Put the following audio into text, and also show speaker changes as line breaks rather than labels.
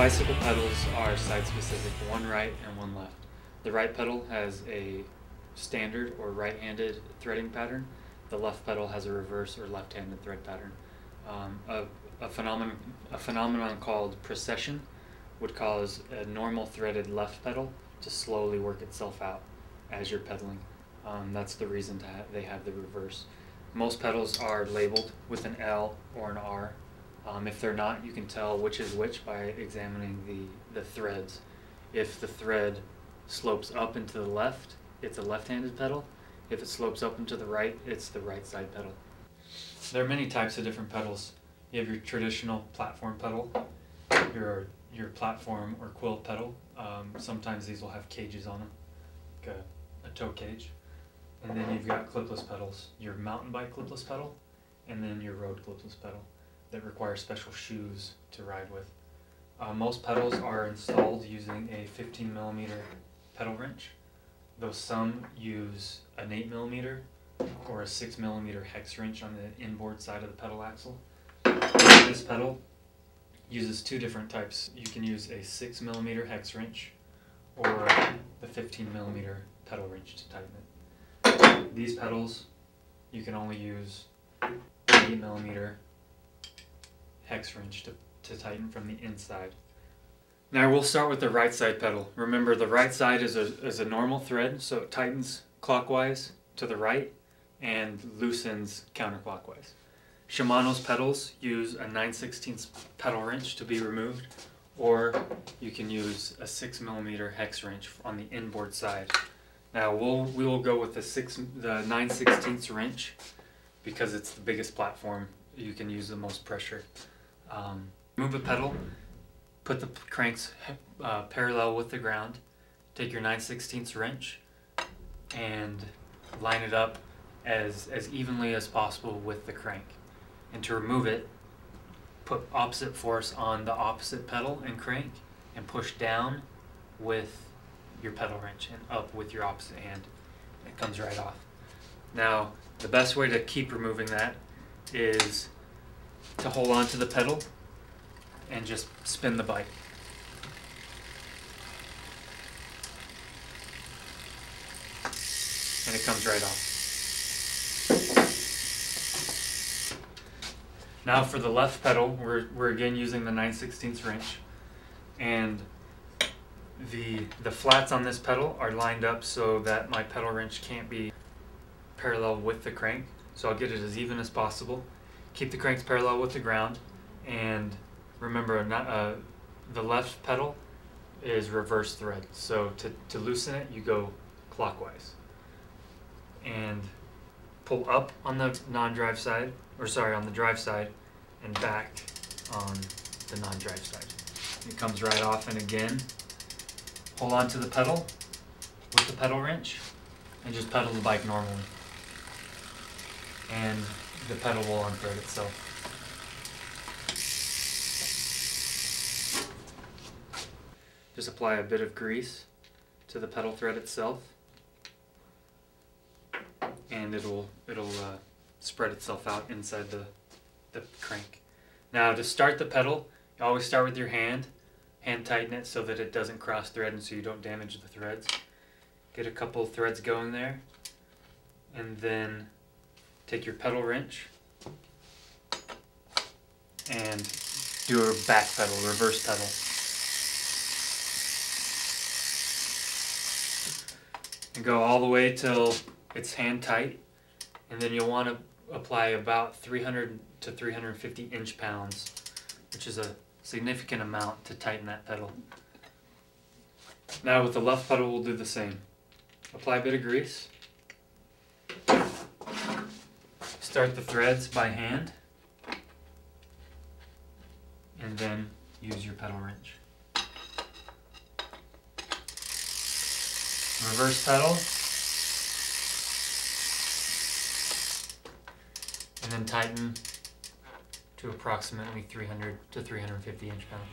Bicycle pedals are side-specific, one right and one left. The right pedal has a standard or right-handed threading pattern. The left pedal has a reverse or left-handed thread pattern. A phenomenon called precession would cause a normal threaded left pedal to slowly work itself out as you're pedaling. That's the reason they have the reverse. Most pedals are labeled with an L or an R. If they're not, you can tell which is which by examining the threads. If the thread slopes up and to the left, it's a left-handed pedal. If it slopes up and to the right, it's the right side pedal. There are many types of different pedals. You have your traditional platform pedal, your platform or quilt pedal. Sometimes these will have cages on them, like a toe cage. And then you've got clipless pedals, your mountain bike clipless pedal, and then your road clipless pedal that require special shoes to ride with. Most pedals are installed using a 15mm pedal wrench, though some use an 8mm or a 6mm hex wrench on the inboard side of the pedal axle. This pedal uses two different types. You can use a 6mm hex wrench or the 15mm pedal wrench to tighten it. These pedals, you can only use 8mm hex wrench to tighten from the inside. Now we'll start with the right side pedal. Remember, the right side is a normal thread, so it tightens clockwise to the right and loosens counterclockwise. Shimano's pedals use a 9/16 pedal wrench to be removed, or you can use a 6mm hex wrench on the inboard side. Now we will go with the 9/16 wrench because it's the biggest platform. You can use the most pressure. Move a pedal, put the cranks parallel with the ground, take your 9/16 wrench and line it up as evenly as possible with the crank. And to remove it, put opposite force on the opposite pedal and crank and push down with your pedal wrench and up with your opposite hand. It comes right off. Now, the best way to keep removing that is to hold on to the pedal and just spin the bike. And it comes right off. Now for the left pedal, we're again using the 9/16 wrench, and the flats on this pedal are lined up so that my pedal wrench can't be parallel with the crank, so I'll get it as even as possible. Keep the cranks parallel with the ground, and remember, the left pedal is reverse thread, so to loosen it, you go clockwise. And pull up on the non-drive side, on the drive side, and back on the non-drive side. It comes right off, and again, hold on to the pedal with the pedal wrench, and just pedal the bike normally. And the pedal will unthread itself. Just apply a bit of grease to the pedal thread itself, and it'll spread itself out inside the crank. Now to start the pedal, you always start with your hand tighten it so that it doesn't cross thread and so you don't damage the threads. Get a couple of threads going there, and then take your pedal wrench and do a back pedal, reverse pedal. And go all the way till it's hand tight, and then you'll want to apply about 300 to 350 inch-pounds, which is a significant amount to tighten that pedal. Now with the left pedal we'll do the same. Apply a bit of grease. Start the threads by hand, and then use your pedal wrench. Reverse pedal, and then tighten to approximately 300 to 350 inch-pounds.